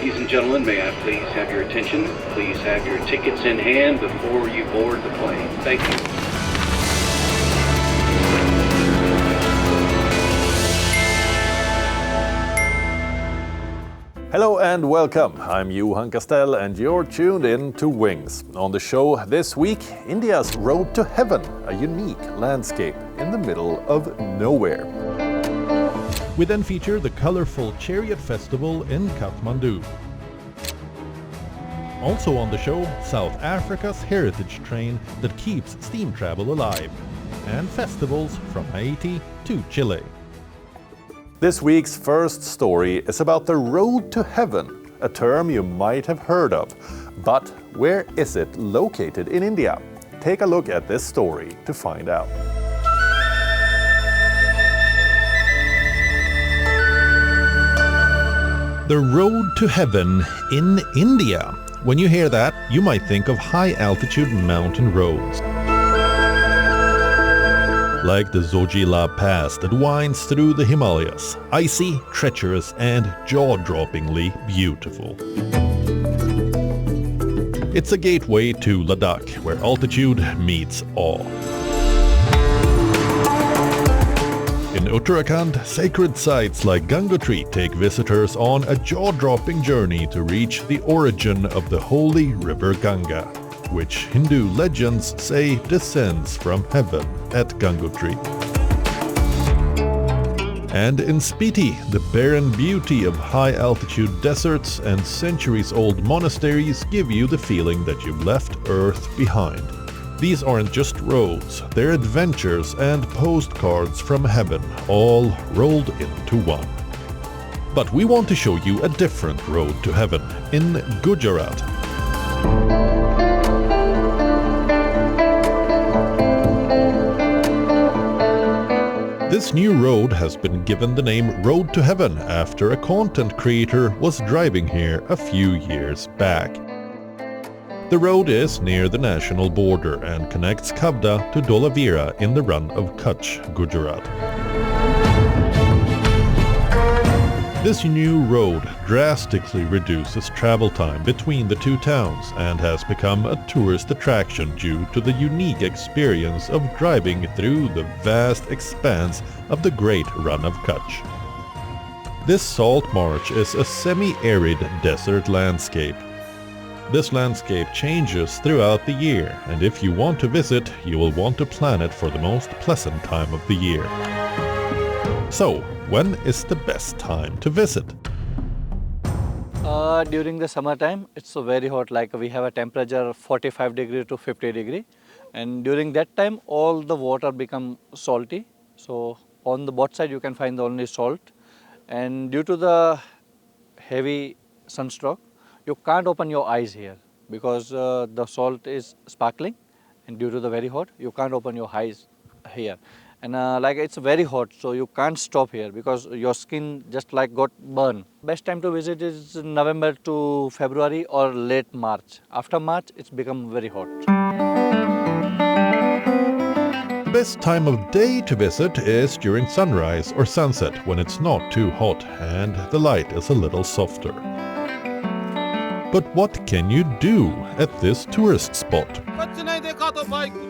Ladies and gentlemen, may I please have your attention? Please have your tickets in hand before you board the plane. Thank you. Hello and welcome. I'm Johan Castell and you're tuned in to Wings. On the show this week, India's Road to Heaven, a unique landscape in the middle of nowhere. We then feature the colourful Chariot Festival in Kathmandu. Also on the show, South Africa's heritage train that keeps steam travel alive, and festivals from Haiti to Chile. This week's first story is about the Road to Heaven, a term you might have heard of. But where is it located in India? Take a look at this story to find out. The Road to Heaven in India. When you hear that, you might think of high-altitude mountain roads. Like the Zojila Pass that winds through the Himalayas, icy, treacherous, and jaw-droppingly beautiful. It's a gateway to Ladakh, where altitude meets awe. In Uttarakhand, sacred sites like Gangotri take visitors on a jaw-dropping journey to reach the origin of the holy river Ganga, which Hindu legends say descends from heaven at Gangotri. And in Spiti, the barren beauty of high-altitude deserts and centuries-old monasteries give you the feeling that you've left Earth behind. These aren't just roads, they're adventures and postcards from heaven, all rolled into one. But we want to show you a different road to heaven in Gujarat. This new road has been given the name Road to Heaven after a content creator was driving here a few years back. The road is near the national border and connects Kabda to Dholavira in the run of Kutch, Gujarat. This new road drastically reduces travel time between the two towns and has become a tourist attraction due to the unique experience of driving through the vast expanse of the Great Run of Kutch. This salt march is a semi-arid desert landscape. This landscape changes throughout the year, and if you want to visit, you will want to plan it for the most pleasant time of the year. So, when is the best time to visit? During the summertime, it's very hot, like we have a temperature 45 degree to 50 degree. And during that time, all the water become salty. So, on the both side, you can find only salt. And due to the heavy sunstroke, you can't open your eyes here because the salt is sparkling, and due to the very hot, you can't open your eyes here. And like it's very hot, so you can't stop here because your skin just like got burned. Best time to visit is November to February or late March. After March, it's become very hot. Best time of day to visit is during sunrise or sunset when it's not too hot and the light is a little softer. But what can you do at this tourist spot?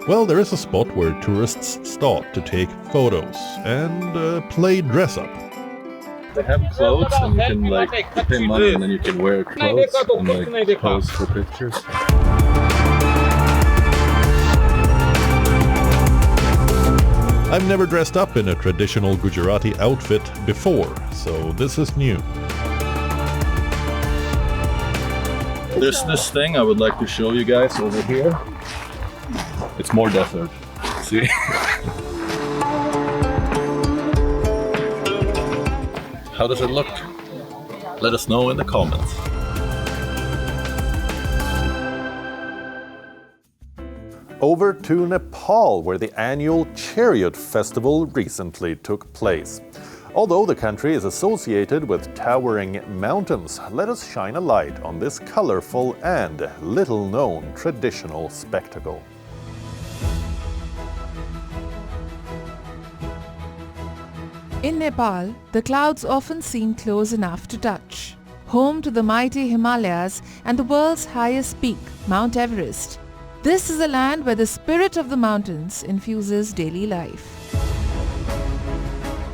Well, there is a spot where tourists stop to take photos and play dress up. They have clothes and you can like pay money and then you can wear clothes and like pose for pictures. I've never dressed up in a traditional Gujarati outfit before, so this is new. There's this thing I would like to show you guys over here. It's more desert. See? How does it look? Let us know in the comments. Over to Nepal, where the annual Chariot Festival recently took place. Although the country is associated with towering mountains, let us shine a light on this colorful and little-known traditional spectacle. In Nepal, the clouds often seem close enough to touch. home to the mighty Himalayas and the world's highest peak, Mount Everest. This is a land where the spirit of the mountains infuses daily life.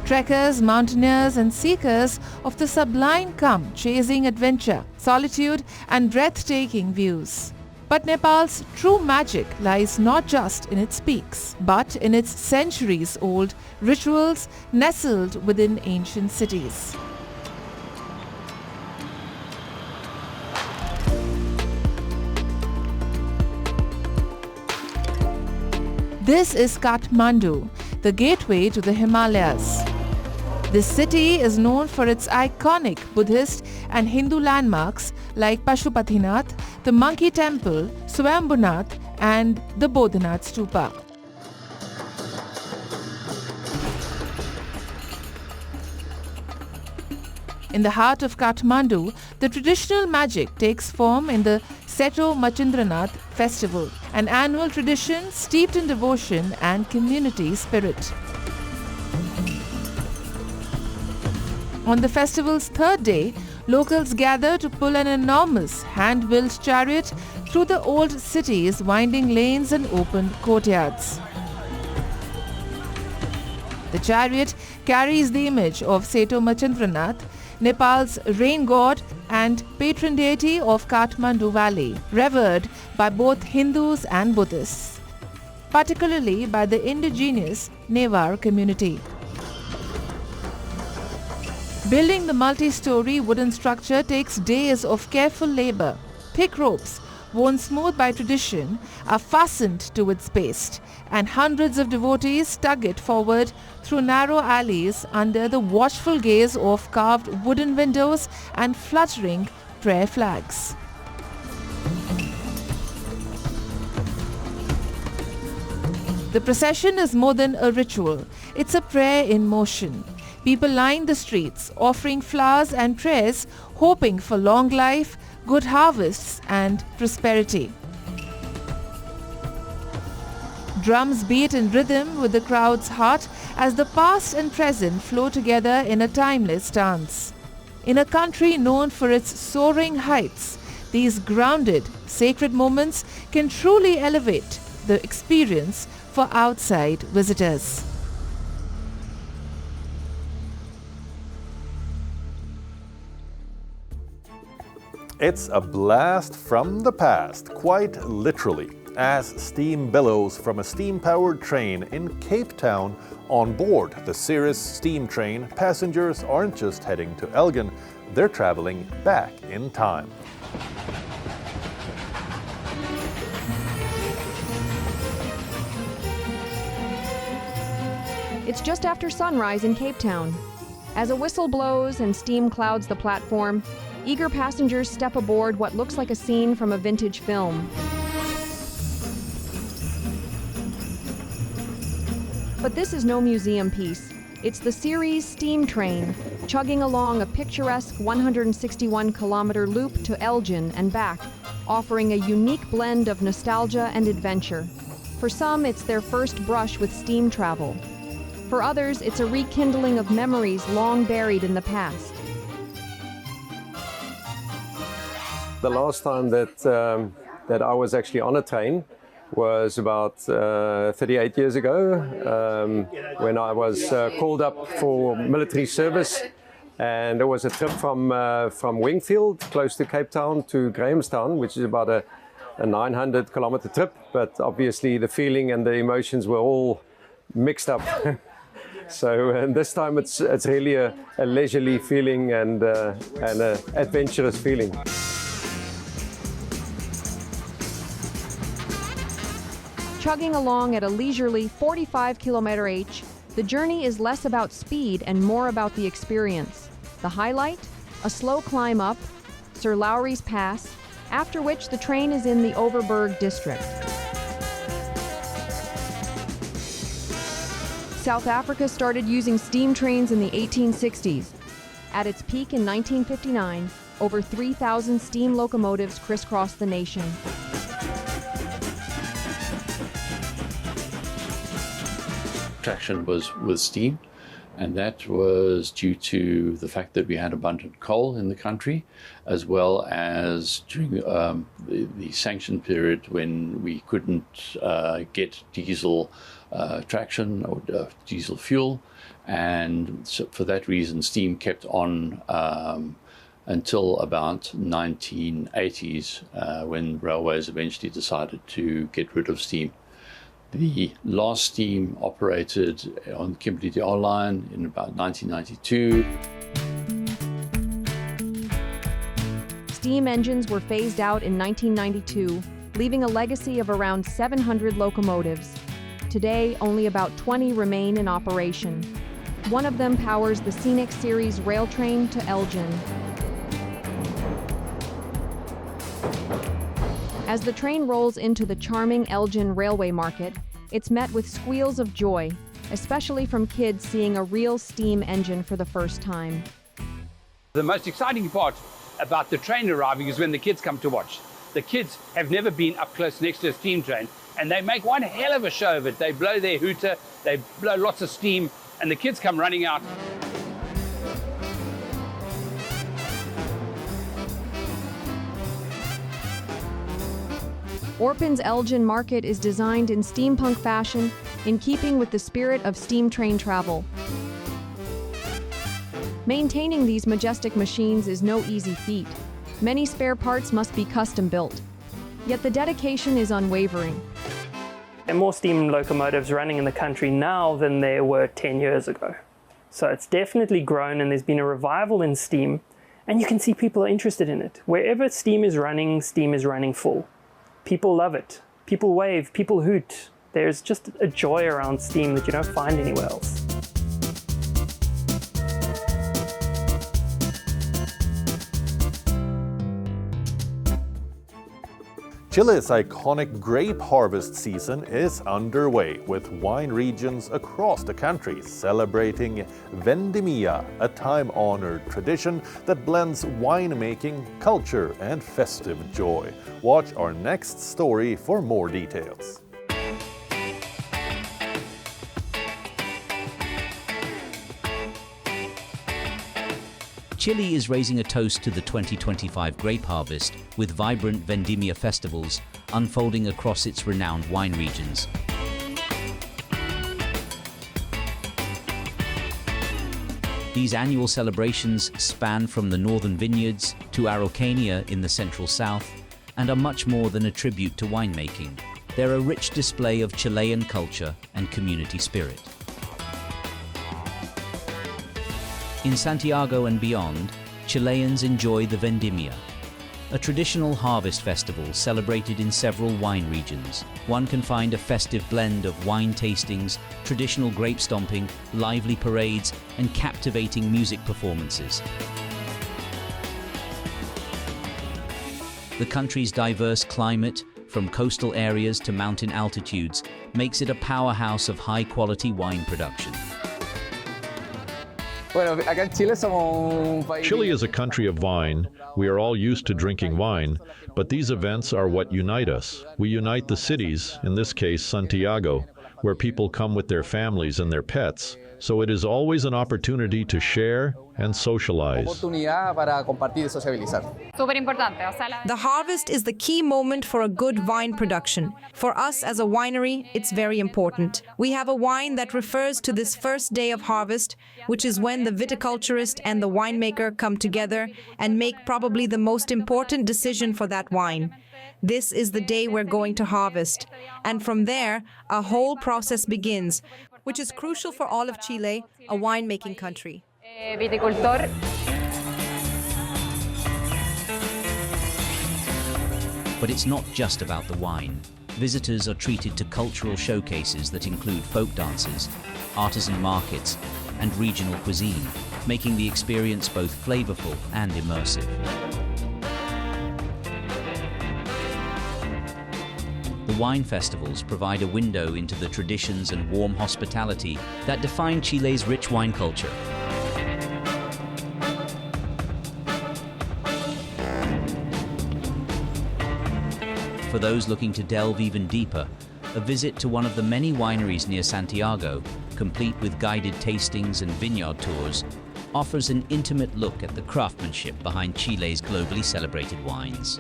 Trekkers, mountaineers and seekers of the sublime come chasing adventure, solitude and breathtaking views. But Nepal's true magic lies not just in its peaks, but in its centuries-old rituals nestled within ancient cities. This is Kathmandu, the gateway to the Himalayas. This city is known for its iconic Buddhist and Hindu landmarks like Pashupatinath, the Monkey Temple, Swayambhunath and the Bodhanath Stupa. In the heart of Kathmandu, the traditional magic takes form in the Seto Machindranath Festival, an annual tradition steeped in devotion and community spirit. On the festival's third day, locals gather to pull an enormous hand-built chariot through the old city's winding lanes and open courtyards. The chariot carries the image of Seto Machindranath, Nepal's rain god and patron deity of Kathmandu Valley, revered by both Hindus and Buddhists, particularly by the indigenous Newar community. Building the multi-story wooden structure takes days of careful labor. Thick ropes, worn smooth by tradition, are fastened to its base, and hundreds of devotees tug it forward through narrow alleys under the watchful gaze of carved wooden windows and fluttering prayer flags. The procession is more than a ritual. It's a prayer in motion. People line the streets, offering flowers and prayers, hoping for long life, good harvests and prosperity. Drums beat in rhythm with the crowd's heart as the past and present flow together in a timeless dance. In a country known for its soaring heights, these grounded, sacred moments can truly elevate the experience for outside visitors. It's a blast from the past, quite literally, as steam billows from a steam-powered train in Cape Town. On board the Ceres steam train, passengers aren't just heading to Elgin, they're traveling back in time. It's just after sunrise in Cape Town. As a whistle blows and steam clouds the platform, eager passengers step aboard what looks like a scene from a vintage film. But this is no museum piece. It's the Ceres steam train, chugging along a picturesque 161-kilometer loop to Elgin and back, offering a unique blend of nostalgia and adventure. For some, it's their first brush with steam travel. For others, it's a rekindling of memories long buried in the past. The last time that I was actually on a train was about 38 years ago, when I was called up for military service, and there was a trip from Wingfield, close to Cape Town, to Grahamstown, which is about a 900-kilometer trip. But obviously, the feeling and the emotions were all mixed up. So this time it's really a leisurely feeling and an adventurous feeling. Chugging along at a leisurely 45 km/h, the journey is less about speed and more about the experience. The highlight? A slow climb up, Sir Lowry's Pass, after which the train is in the Overberg district. South Africa started using steam trains in the 1860s. At its peak in 1959, over 3,000 steam locomotives crisscrossed the nation. Traction was with steam, And that was due to the fact that we had abundant coal in the country, as well as during the sanction period when we couldn't get diesel traction or diesel fuel. And so for that reason, steam kept on until about 1980s when railways eventually decided to get rid of steam. The last steam operated on the Kimberley-Dale line in about 1992. Steam engines were phased out in 1992, leaving a legacy of around 700 locomotives. Today, only about 20 remain in operation. One of them powers the scenic Ceres rail train to Elgin. As the train rolls into the charming Elgin railway market, it's met with squeals of joy, especially from kids seeing a real steam engine for the first time. The most exciting part about the train arriving is when the kids come to watch. The kids have never been up close next to a steam train, and they make one hell of a show of it. They blow their hooter, they blow lots of steam, and the kids come running out. Orpin's Elgin Market is designed in steampunk fashion, in keeping with the spirit of steam train travel. Maintaining these majestic machines is no easy feat. Many spare parts must be custom built. Yet the dedication is unwavering. There are more steam locomotives running in the country now than there were 10 years ago. So it's definitely grown, and there's been a revival in steam, and you can see people are interested in it. Wherever steam is running full. People love it. People wave, people hoot. There's just a joy around steam that you don't find anywhere else. Chile's iconic grape harvest season is underway, with wine regions across the country celebrating Vendimia, a time-honored tradition that blends winemaking, culture, and festive joy. Watch our next story for more details. Chile is raising a toast to the 2025 grape harvest with vibrant Vendimia festivals unfolding across its renowned wine regions. These annual celebrations span from the northern vineyards to Araucania in the central south and are much more than a tribute to winemaking. They're a rich display of Chilean culture and community spirit. In Santiago and beyond, Chileans enjoy the Vendimia, a traditional harvest festival celebrated in several wine regions. One can find a festive blend of wine tastings, traditional grape stomping, lively parades, and captivating music performances. The country's diverse climate, from coastal areas to mountain altitudes, makes it a powerhouse of high-quality wine production. Chile is a country of wine. We are all used to drinking wine, but these events are what unite us. We unite the cities, in this case Santiago, where people come with their families and their pets, so it is always an opportunity to share and socialize. The harvest is the key moment for a good wine production. For us as a winery, it's very important. We have a wine that refers to this first day of harvest, which is when the viticulturist and the winemaker come together and make probably the most important decision for that wine. This is the day we're going to harvest. And from there, a whole process begins, which is crucial for all of Chile, a winemaking country. But it's not just about the wine. Visitors are treated to cultural showcases that include folk dances, artisan markets, and regional cuisine, making the experience both flavorful and immersive. The wine festivals provide a window into the traditions and warm hospitality that define Chile's rich wine culture. For those looking to delve even deeper, a visit to one of the many wineries near Santiago complete with guided tastings and vineyard tours, offers an intimate look at the craftsmanship behind Chile's globally celebrated wines.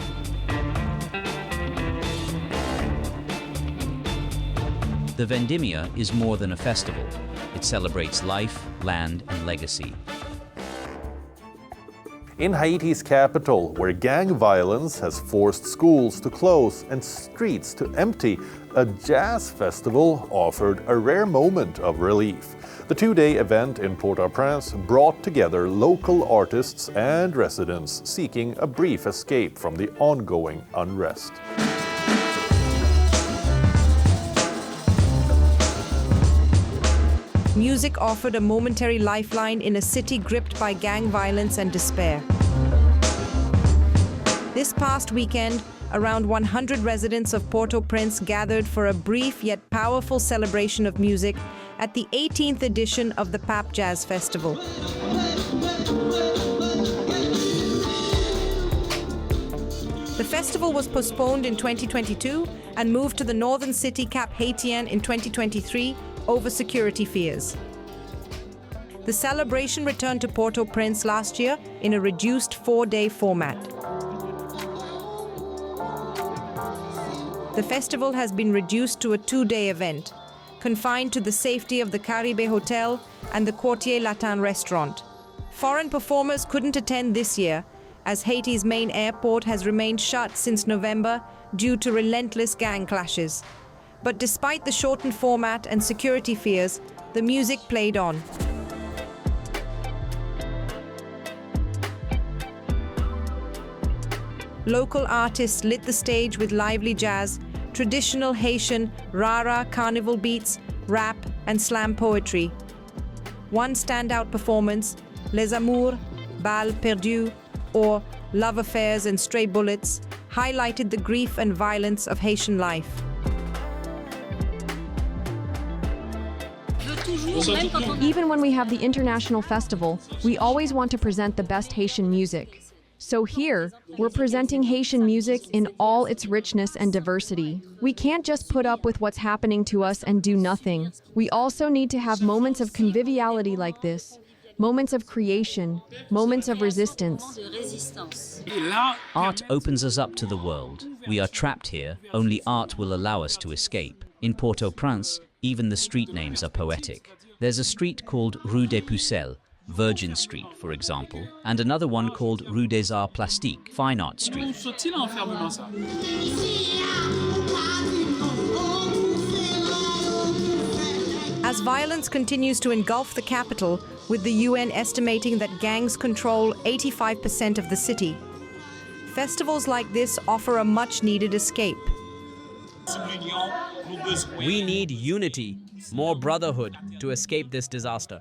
The Vendimia is more than a festival. It celebrates life, land, and legacy. In Haiti's capital, where gang violence has forced schools to close and streets to empty, a jazz festival offered a rare moment of relief. The two-day event in Port-au-Prince brought together local artists and residents seeking a brief escape from the ongoing unrest. Music offered a momentary lifeline in a city gripped by gang violence and despair. This past weekend, around 100 residents of Port-au-Prince gathered for a brief yet powerful celebration of music at the 18th edition of the PAP Jazz Festival. The festival was postponed in 2022 and moved to the northern city Cap Haitian in 2023 over security fears. The celebration returned to Port-au-Prince last year in a reduced 4-day format. The festival has been reduced to a 2-day event, confined to the safety of the Caribe Hotel and the Quartier Latin restaurant. Foreign performers couldn't attend this year, as Haiti's main airport has remained shut since November due to relentless gang clashes. But despite the shortened format and security fears, the music played on. Local artists lit the stage with lively jazz, traditional Haitian rara carnival beats, rap, and slam poetry. One standout performance, Les Amours, Balles Perdues, or Love Affairs and Stray Bullets, highlighted the grief and violence of Haitian life. Even when we have the international festival, we always want to present the best Haitian music. So here, we're presenting Haitian music in all its richness and diversity. We can't just put up with what's happening to us and do nothing. We also need to have moments of conviviality like this, moments of creation, moments of resistance. Art opens us up to the world. We are trapped here, only art will allow us to escape. In Port-au-Prince, even the street names are poetic. There's a street called Rue des Pucelles, Virgin Street, for example, and another one called Rue des Arts Plastiques, Fine Art Street. As violence continues to engulf the capital, with the UN estimating that gangs control 85% of the city, festivals like this offer a much-needed escape. We need unity, more brotherhood to escape this disaster.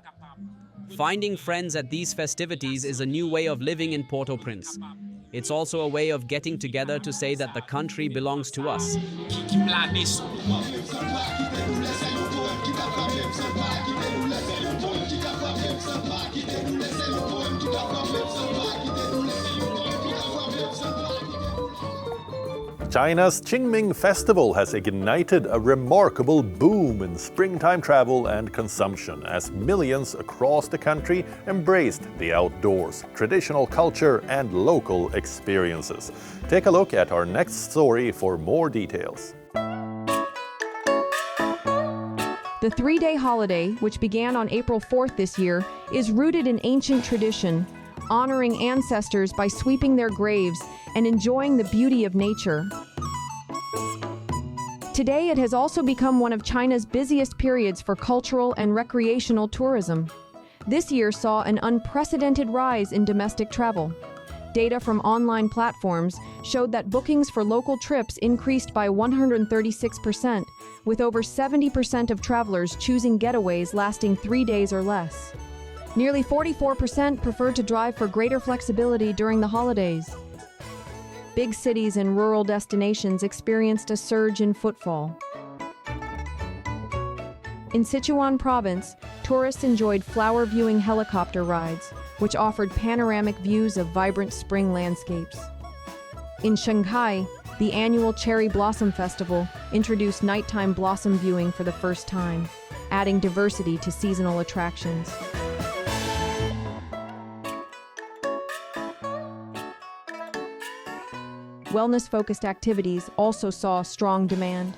Finding friends at these festivities is a new way of living in Port-au-Prince. It's also a way of getting together to say that the country belongs to us. China's Qingming Festival has ignited a remarkable boom in springtime travel and consumption as millions across the country embraced the outdoors, traditional culture, and local experiences. Take a look at our next story for more details. The 3-day holiday, which began on April 4th this year, is rooted in ancient tradition, honoring ancestors by sweeping their graves and enjoying the beauty of nature. Today, it has also become one of China's busiest periods for cultural and recreational tourism. This year saw an unprecedented rise in domestic travel. Data from online platforms showed that bookings for local trips increased by 136%, with over 70% of travelers choosing getaways lasting 3 days or less. Nearly 44% preferred to drive for greater flexibility during the holidays. Big cities and rural destinations experienced a surge in footfall. In Sichuan province, tourists enjoyed flower viewing helicopter rides, which offered panoramic views of vibrant spring landscapes. In Shanghai, the annual Cherry Blossom Festival introduced nighttime blossom viewing for the first time. adding diversity to seasonal attractions. Wellness-focused activities also saw strong demand.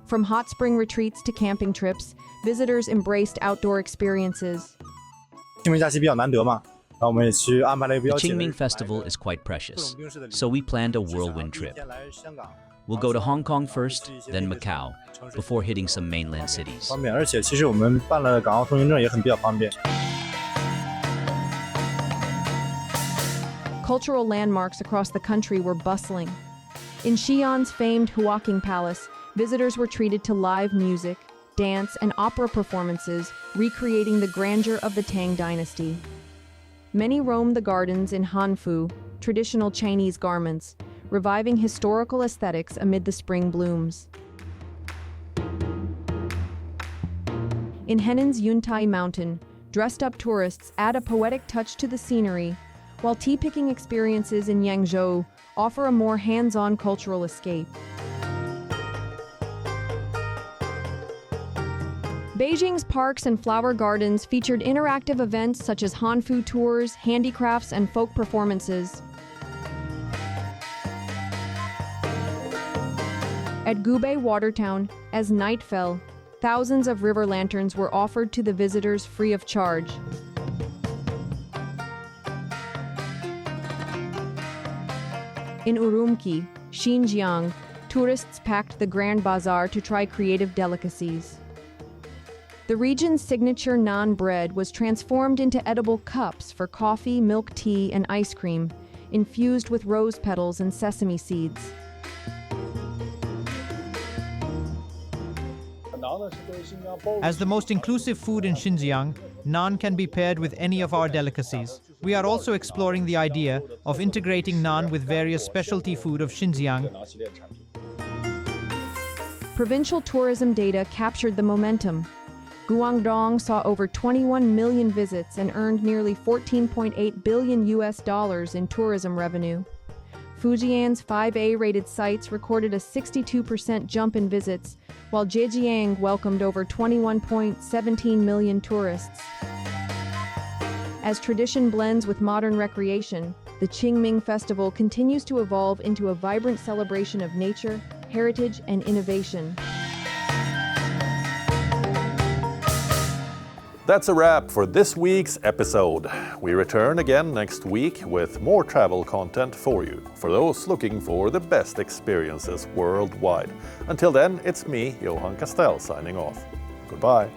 From hot spring retreats to camping trips, visitors embraced outdoor experiences. The Qingming Festival is quite precious, so we planned a whirlwind trip. We'll go to Hong Kong first, then Macau, before hitting some mainland cities. Cultural landmarks across the country were bustling. In Xi'an's famed Huaqing Palace, visitors were treated to live music, dance, and opera performances, recreating the grandeur of the Tang dynasty. Many roamed the gardens in Hanfu, traditional Chinese garments, reviving historical aesthetics amid the spring blooms. In Henan's Yuntai Mountain, dressed-up tourists add a poetic touch to the scenery, while tea-picking experiences in Yangzhou offer a more hands-on cultural escape. Beijing's parks and flower gardens featured interactive events such as Hanfu tours, handicrafts, and folk performances. At Gubei Watertown, as night fell, thousands of river lanterns were offered to the visitors free of charge. In Urumqi, Xinjiang, tourists packed the Grand Bazaar to try creative delicacies. The region's signature naan bread was transformed into edible cups for coffee, milk tea, and ice cream, infused with rose petals and sesame seeds. As the most inclusive food in Xinjiang, naan can be paired with any of our delicacies. We are also exploring the idea of integrating naan with various specialty food of Xinjiang. Provincial tourism data captured the momentum. Guangdong saw over 21 million visits and earned nearly $14.8 billion in tourism revenue. Fujian's 5A-rated sites recorded a 62% jump in visits, while Zhejiang welcomed over 21.17 million tourists. As tradition blends with modern recreation, the Qingming Festival continues to evolve into a vibrant celebration of nature, heritage, and innovation. That's a wrap for this week's episode. We return again next week with more travel content for you, for those looking for the best experiences worldwide. Until then, it's me, Johan Castell, signing off. Goodbye.